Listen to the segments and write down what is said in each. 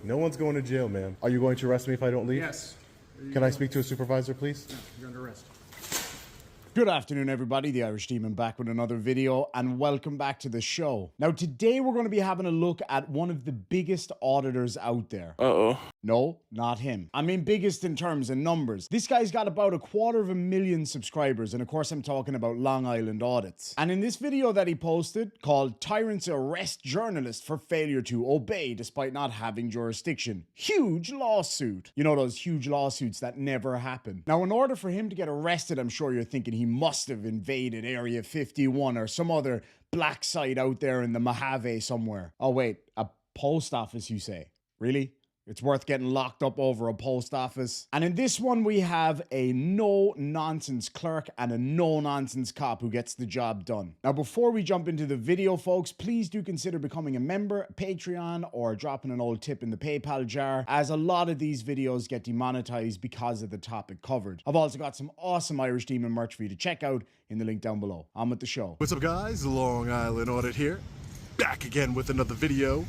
No one's going to jail, ma'am. Are you going to arrest me if I don't leave? Yes. Can I speak to a supervisor, please? No, you're under arrest. Good afternoon, everybody. The Irish Demon back with another video, and welcome back to the show. Now, today we're going to be having a look at one of the biggest auditors out there. No, not him. I mean biggest in terms of numbers. This guy's got about 250,000 subscribers, and of course I'm talking about Long Island Audits. And in this video that he posted, called Tyrants Arrest Journalist for Failure to Obey Despite Not Having Jurisdiction, huge lawsuit. You know those huge lawsuits that never happen. Now, in order for him to get arrested, I'm sure you're thinking he must have invaded Area 51 or some other black site out there in the Mojave somewhere. Oh wait, a post office, you say? Really? It's worth getting locked up over a post office. And in this one, we have a no-nonsense clerk and a no-nonsense cop who gets the job done. Now, before we jump into the video, folks, please do consider becoming a member, Patreon, or dropping an old tip in the PayPal jar, as a lot of these videos get demonetized because of the topic covered. I've also got some awesome Irish Demon merch for you to check out in the link down below. On with the show. What's up, guys? Long Island Audit here. Back again with another video.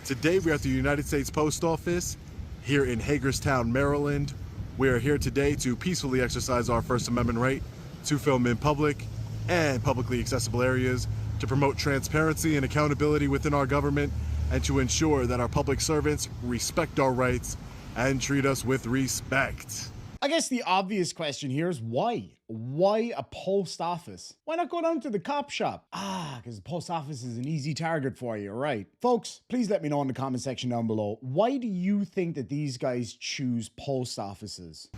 Today we're at the United States Post Office here in Hagerstown, Maryland. We're here today to peacefully exercise our First Amendment right to film in public and publicly accessible areas, to promote transparency and accountability within our government, and to ensure that our public servants respect our rights and treat us with respect. I guess the obvious question here is why? Why a post office? Why not go down to the cop shop? Because the post office is an easy target for you, right? Folks, please let me know in the comment section down below. Why do you think that these guys choose post offices?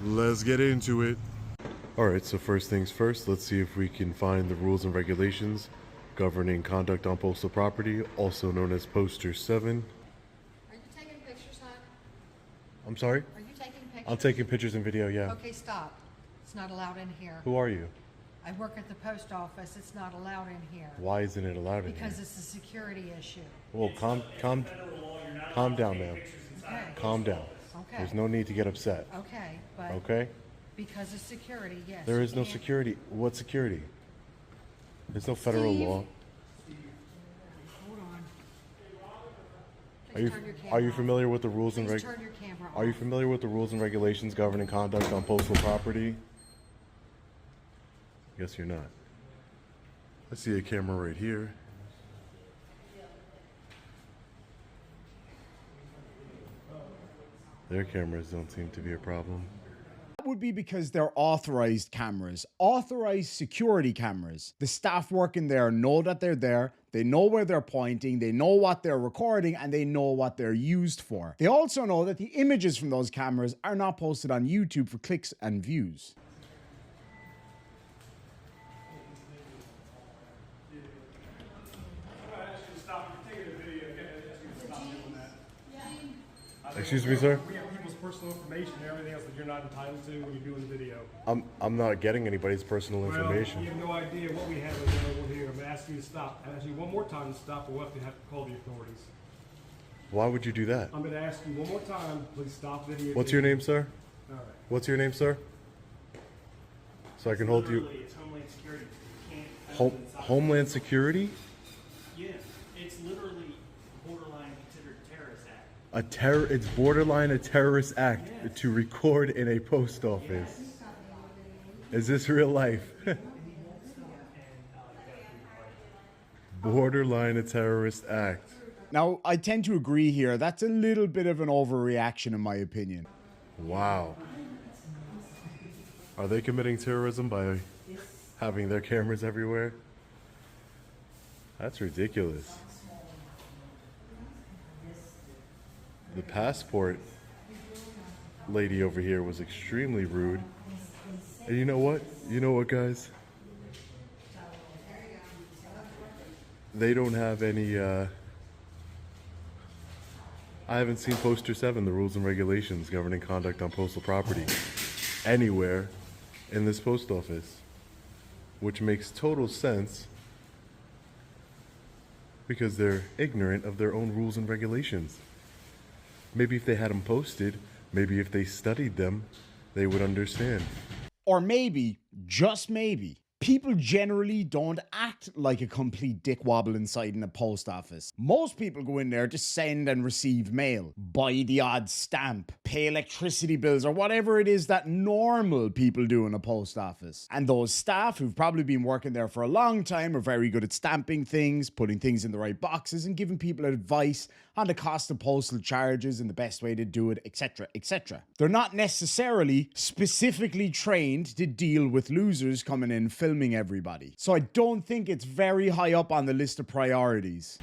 Let's get into it. All right, so first things first, let's see if we can find the rules and regulations governing conduct on postal property, also known as Poster 7. Are you taking pictures, hon? I'm sorry? Are you taking pictures? I'm taking pictures and video, yeah. Okay, stop. It's not allowed in here. Who are you? I work at the post office. It's not allowed in here. Why isn't it allowed in here? Because it's a security issue. Whoa, calm down, ma'am. Okay. Calm down. Okay. There's no need to get upset. Okay, but Okay? because of security, yes. There you is no can't- security. What security? There's no federal Steve. law. Hold on. Are Please you turn your camera are you off. familiar with the rules and Please turn your camera off. Are you familiar with the rules and regulations governing conduct on postal property? Guess you're not. I see a camera right here. Their cameras don't seem to be a problem. That would be because they're authorized cameras, authorized security cameras. The staff working there know that they're there, they know where they're pointing, they know what they're recording, and they know what they're used for. They also know that the images from those cameras are not posted on YouTube for clicks and views. Excuse me, sir? We have people's personal information and everything else that you're not entitled to when you're doing the video. I'm not getting anybody's personal Well, information. you have no idea what we have available here. I'm going to ask you to stop. I'm asking you one more time to stop, or we'll have to call the authorities. Why would you do that? I'm going to ask you one more time. Please stop video. What's your name, sir? All right. What's your name, sir? So I can hold you. Literally, it's Homeland Security. You can't Home, have it inside. Homeland Security? Yeah, it's literally borderline considered terrorist act. It's borderline a terrorist act to record in a post office. Is this real life? Borderline a terrorist act. Now, I tend to agree here. That's a little bit of an overreaction in my opinion. Wow. Are they committing terrorism by having their cameras everywhere? That's ridiculous. The passport lady over here was extremely rude. And you know what? You know what, guys? They don't have any, I haven't seen Poster 7, the rules and regulations governing conduct on postal property, anywhere in this post office, which makes total sense because they're ignorant of their own rules and regulations. Maybe if they had them posted, maybe if they studied them, they would understand. Or maybe, just maybe, People generally don't act like a complete dickwobble inside in a post office. Most people go in there to send and receive mail, buy the odd stamp, pay electricity bills, or whatever it is that normal people do in a post office. And those staff who've probably been working there for a long time are very good at stamping things, putting things in the right boxes, and giving people advice on the cost of postal charges and the best way to do it, etc., etc. They're not necessarily specifically trained to deal with losers coming in filming everybody. So I don't think it's very high up on the list of priorities.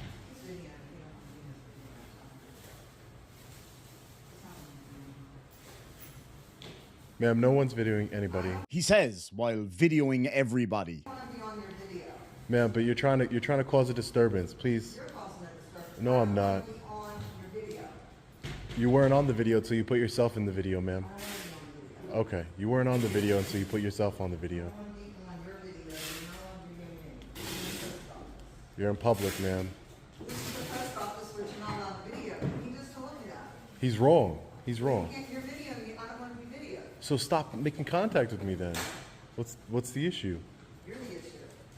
Ma'am, no one's videoing anybody. He says while videoing everybody. I want to be on your video. Ma'am, but you're trying to cause a disturbance. Please. You're causing a disturbance. No, I'm not. I want to be on your video. You weren't on the video until you put yourself in the video, ma'am. Okay. You weren't on the video until you put yourself on the video. I want to be on your video. You're in public, ma'am. This is the post office, which you're not on the video. He just told you that. He's wrong. He's wrong. You're videoing me. I don't want to be videoed. So stop making contact with me then. What's the issue? You're the issue.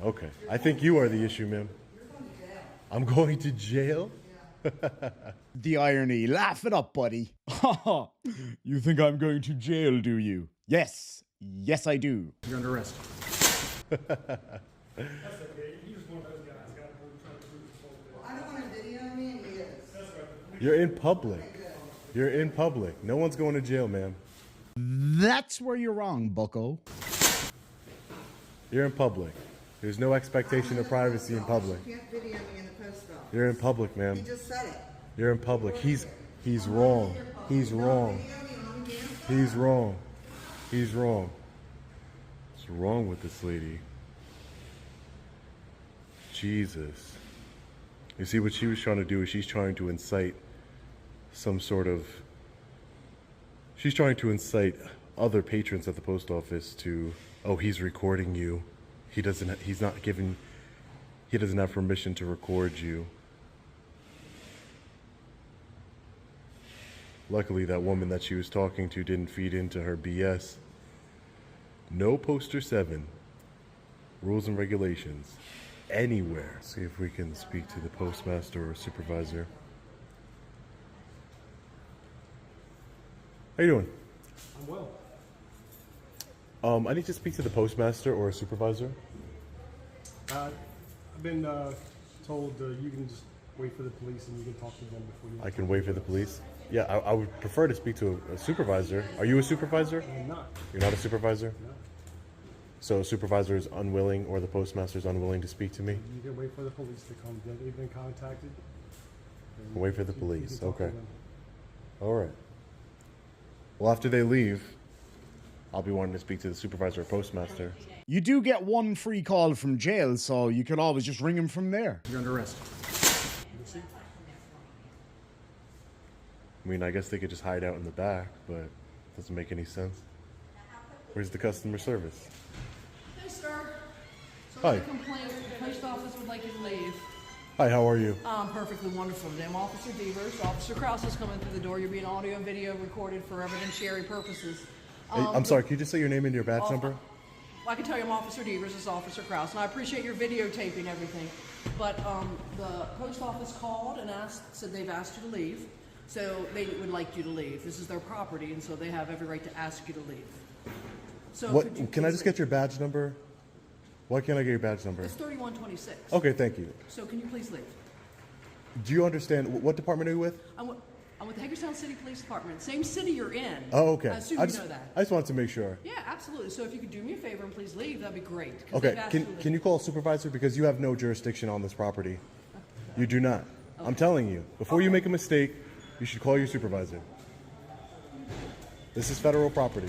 Okay. I think you are the issue, ma'am. You're going to jail. I'm going to jail? The irony. Laugh it up, buddy. You think I'm going to jail, do you? Yes. Yes, I do. You're under arrest. That's okay. You're just one of those guys. Got to try to prove his fault. Well, I don't want to video me, and he is. That's right. You're in public. You're in public. No one's going to jail, ma'am. That's where you're wrong, bucko. You're in public. There's no expectation of privacy in public. You can't video me in the post office. You're in public, ma'am. He just said it. You're in public. He's wrong. He's wrong. He's wrong. He's wrong. What's wrong with this lady? Jesus. You see what she was trying to do is she's trying to incite some sort of... She's trying to incite other patrons at the post office to, oh, he's recording you. He doesn't have permission to record you. Luckily, that woman that she was talking to didn't feed into her BS. No poster 7. Rules and regulations. Anywhere. See if we can speak to the postmaster or supervisor. How you doing? I'm well. I need to speak to the postmaster or a supervisor. I've been told you can just wait for the police and you can talk to them before you... I can wait for the police. Yeah, I would prefer to speak to a supervisor. Are you a supervisor? I'm not. You're not a supervisor? No. So a supervisor is unwilling or the postmaster is unwilling to speak to me? You can wait for the police to come. They've been contacted. Wait for the You police. can talk to Okay. them. All right. Well, after they leave, I'll be wanting to speak to the supervisor or postmaster. You do get one free call from jail, so you could always just ring him from there. You're under arrest. I mean, I guess they could just hide out in the back, but it doesn't make any sense. Where's the customer service? Hey, sir. So Hi. I have a complaint. The post office would like you to leave. Hi, how are you? Perfectly wonderful today. I'm Officer Devers. Officer Krause is coming through the door. You're being audio and video recorded for evidentiary purposes. I'm sorry, can you just say your name and your badge number? Well, I can tell you I'm Officer Devers. This is Officer Krause. And I appreciate your videotaping everything. But the post office called and said they've asked you to leave. So they would like you to leave. This is their property, and so they have every right to ask you to leave. So What? could you Can I please just leave? get your badge number? Why can't I get your badge number? It's 3126. Okay, thank you. So can you please leave? Do you understand, what department are you with? I'm with the Hagerstown City Police Department. Same city you're in. Oh, okay. I assume I you just, know that. I just wanted to make sure. Yeah, absolutely. So if you could do me a favor and please leave, that'd be great. 'cause Okay, they've asked you to can you call a supervisor? Because you have no jurisdiction on this property. You do not. I'm telling you, before you make a mistake, you should call your supervisor. This is federal property.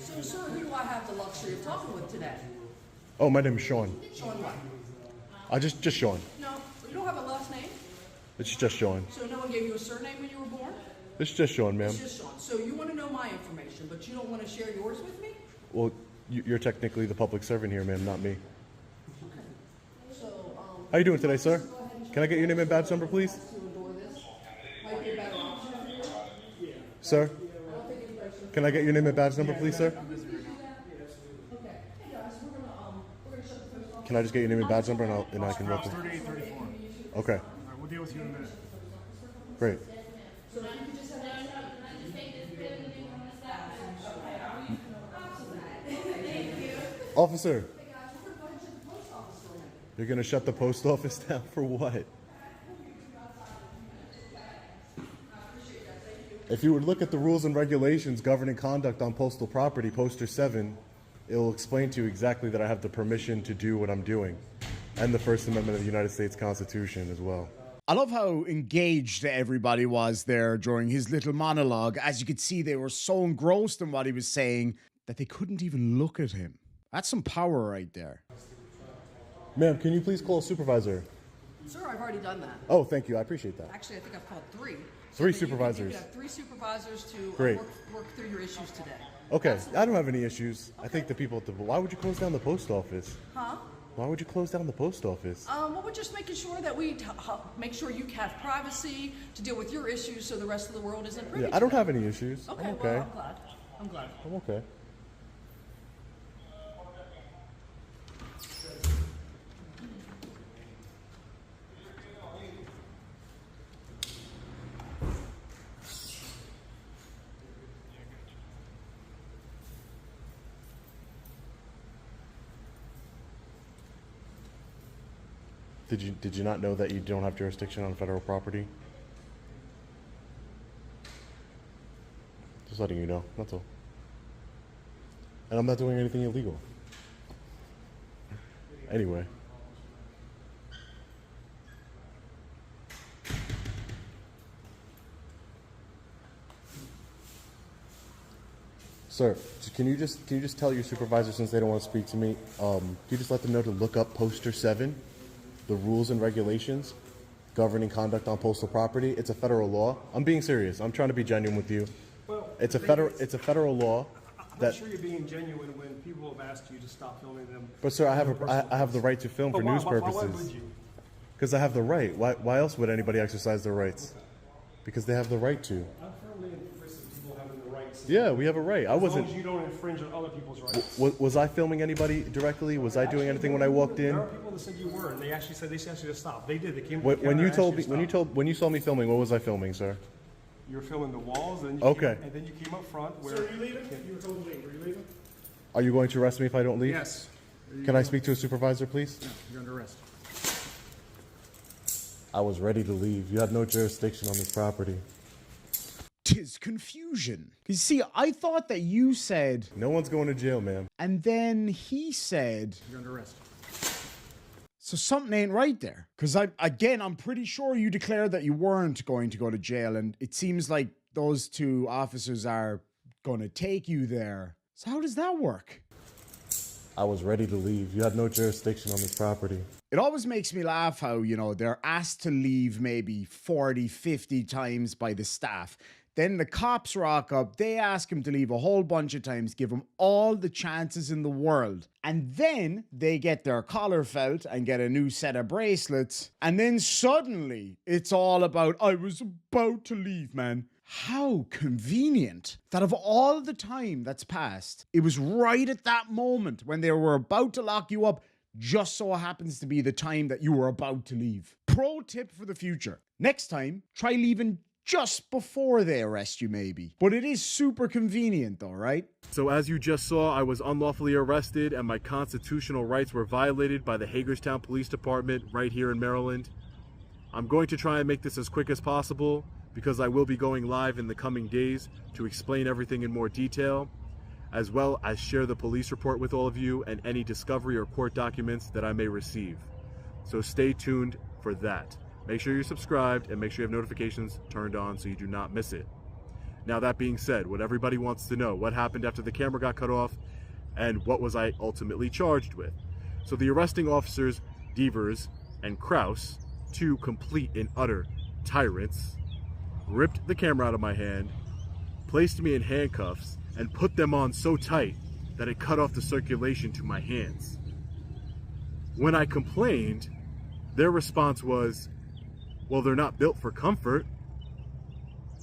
So, sir, who do I have the luxury of talking with today? Oh, my name is Sean. Sean what? Just Sean. No, you don't have a last name? It's just Sean. So no one gave you a surname when you were born? It's just Sean, ma'am. It's just Sean. So you want to know my information, but you don't want to share yours with me? Well, you're technically the public servant here, ma'am, not me. How you doing today, sir? Can I get your name and badge number, please? Sir? Can I get your name and badge number, please, sir? Can I just get your name and badge number and I can walk in? 3834. Okay, All right, we'll deal with you in a minute. great. Officer, you're gonna shut the post office down for what? If you would look at the rules and regulations governing conduct on postal property, poster 7, it will explain to you exactly that I have the permission to do what I'm doing, and the First Amendment of the United States Constitution as well. I love how engaged everybody was there during his little monologue. As you could see, they were so engrossed in what he was saying that they couldn't even look at him. That's some power right there. Ma'am, can you please call a supervisor? Sir, I've already done that. Oh, thank you. I appreciate that. Actually, I think I've called 3. Three that you supervisors. can have 3 supervisors to Great. work through your issues today. Okay, I don't have any issues. I think the people at the... Why would you close down the post office? Huh? Why would you close down the post office? Well, we're just making sure that we make sure you have privacy to deal with your issues so the rest of the world isn't privy Yeah, I don't to have them. any issues. Okay, I'm okay. well, I'm glad. I'm glad. I'm okay. Did you not know that you don't have jurisdiction on federal property? Just letting you know, that's all. And I'm not doing anything illegal. Anyway. Sir, can you just tell your supervisor, since they don't want to speak to me, can you just let them know to look up poster 7, the rules and regulations governing conduct on postal property? It's a federal law. I'm being serious. I'm trying to be genuine with you. Well, It's a federal law I'm that. not sure you're being genuine when people have asked you to stop filming them. But sir, I have the right to film for But why- news why would purposes. you? Because I have the right. Why else would anybody exercise their rights? Because they have the right to. I'm firmly in the of people having the rights. Yeah, we have a right. I As long wasn't. as you don't infringe on other people's rights. Was I filming anybody directly? Was I doing anything when I walked in? There are people that said you were, and they asked you to stop. They did. They came. to the When camera you and told asked me, to stop. when you saw me filming, what was I filming, sir? You were filming the walls, and you Okay. and then you came up front. Where, Sir, are you leaving? You were told to leave. Are you leaving? Are you going to arrest me if I don't leave? Yes. Can I speak to a supervisor, please? You're under arrest. I was ready to leave. You had no jurisdiction on this property. 'Tis confusion. 'Cause see, I thought that you said, No one's going to jail, ma'am. and then he said, You're under arrest. so something ain't right there. Because I'm pretty sure you declared that you weren't going to go to jail, and it seems like those 2 officers are going to take you there. So how does that work? I was ready to leave. You had no jurisdiction on this property. It always makes me laugh how, they're asked to leave maybe 40, 50 times by the staff. Then the cops rock up, they ask him to leave a whole bunch of times, give him all the chances in the world. And then they get their collar felt and get a new set of bracelets. And then suddenly it's all about, I was about to leave, man. How convenient that of all the time that's passed, it was right at that moment when they were about to lock you up, just so happens to be the time that you were about to leave. Pro tip for the future. Next time, try leaving just before they arrest you, maybe. But it is super convenient though, right? So as you just saw, I was unlawfully arrested and my constitutional rights were violated by the Hagerstown Police Department right here in Maryland. I'm going to try and make this as quick as possible because I will be going live in the coming days to explain everything in more detail, as well as share the police report with all of you and any discovery or court documents that I may receive. So stay tuned for that. Make sure you're subscribed and make sure you have notifications turned on so you do not miss it. Now that being said, what everybody wants to know, what happened after the camera got cut off and what was I ultimately charged with? So the arresting officers, Devers and Kraus, 2 complete and utter tyrants, ripped the camera out of my hand, placed me in handcuffs, and put them on so tight that it cut off the circulation to my hands. When I complained, Their response was, well, they're not built for comfort.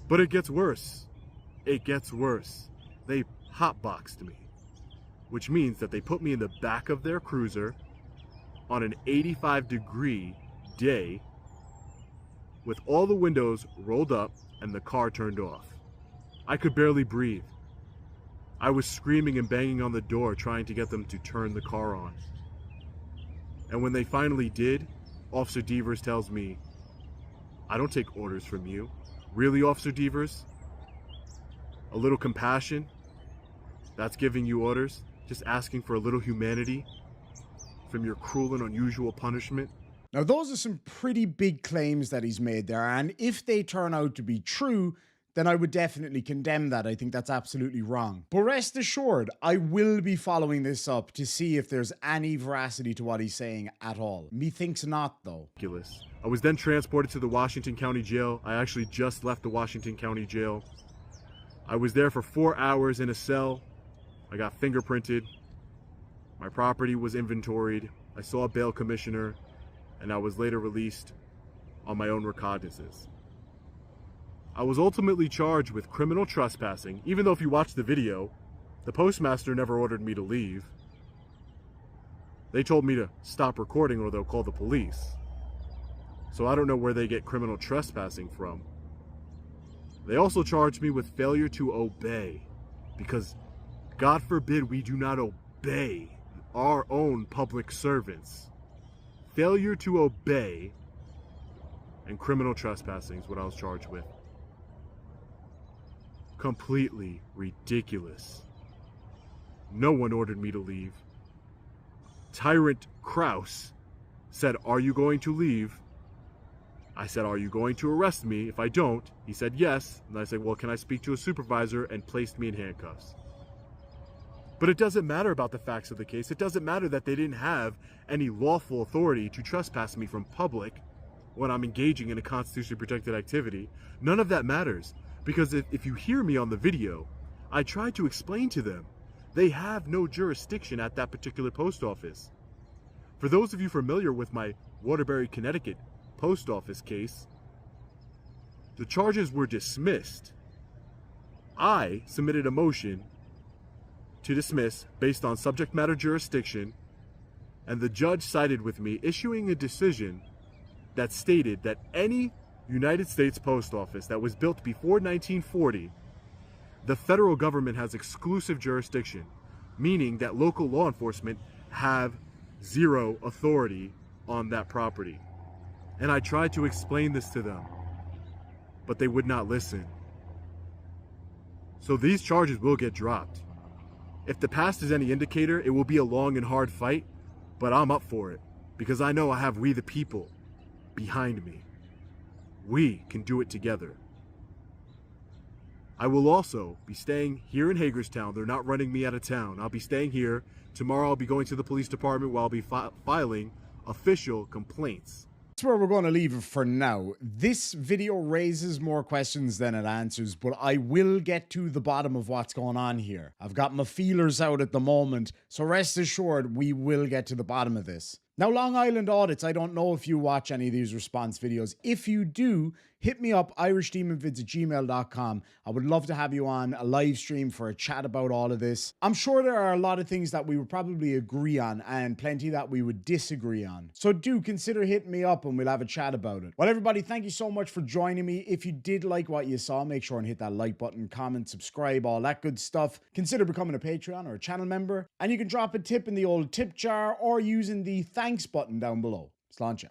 But it gets worse. It gets worse. They hotboxed me, which means that they put me in the back of their cruiser on an 85-degree day with all the windows rolled up and the car turned off. I could barely breathe. I was screaming and banging on the door trying to get them to turn the car on. And when they finally did, Officer Devers tells me, I don't take orders from you. Really, Officer Devers? A little compassion? That's giving you orders? Just asking for a little humanity from your cruel and unusual punishment? Now, those are some pretty big claims that he's made there, and if they turn out to be true, then I would definitely condemn that. I think that's absolutely wrong. But rest assured, I will be following this up to see if there's any veracity to what he's saying at all. Methinks not, though. Ridiculous. I was then transported to the Washington County Jail. I actually just left the Washington County Jail. I was there for 4 hours in a cell. I got fingerprinted. My property was inventoried. I saw a bail commissioner, and I was later released on my own recognizances. I was ultimately charged with criminal trespassing, even though if you watch the video, the postmaster never ordered me to leave. They told me to stop recording or they'll call the police. So I don't know where they get criminal trespassing from. They also charged me with failure to obey, because God forbid we do not obey our own public servants. Failure to obey and criminal trespassing is what I was charged with. Completely ridiculous. No one ordered me to leave. Tyrant Kraus said, "Are you going to leave?" I said, "Are you going to arrest me if I don't?" He said, "Yes." And I said, "Well, can I speak to a supervisor?" And placed me in handcuffs. But it doesn't matter about the facts of the case. It doesn't matter that they didn't have any lawful authority to trespass me from public when I'm engaging in a constitutionally protected activity. None of that matters. Because if you hear me on the video, I tried to explain to them, they have no jurisdiction at that particular post office. For those of you familiar with my Waterbury, Connecticut post office case, the charges were dismissed. I submitted a motion to dismiss based on subject matter jurisdiction, and the judge sided with me, issuing a decision that stated that any United States Post Office that was built before 1940, the federal government has exclusive jurisdiction, meaning that local law enforcement have zero authority on that property. And I tried to explain this to them, but they would not listen. So these charges will get dropped. If the past is any indicator, it will be a long and hard fight, but I'm up for it because I know I have we the people behind me. We can do it together. I will also be staying here in Hagerstown. They're not running me out of town. I'll be staying here. Tomorrow I'll be going to the police department where I'll be filing official complaints. That's where we're going to leave it for now. This video raises more questions than it answers, but I will get to the bottom of what's going on here. I've got my feelers out at the moment, so rest assured we will get to the bottom of this. Now, Long Island Audits, I don't know if you watch any of these response videos. If you do, hit me up, irishdemonvids@gmail.com. I would love to have you on a live stream for a chat about all of this. I'm sure there are a lot of things that we would probably agree on and plenty that we would disagree on. So do consider hitting me up and we'll have a chat about it. Well, everybody, thank you so much for joining me. If you did like what you saw, make sure and hit that like button, comment, subscribe, all that good stuff. Consider becoming a Patreon or a channel member. And you can drop a tip in the old tip jar or using the thanks button down below. Sláinte.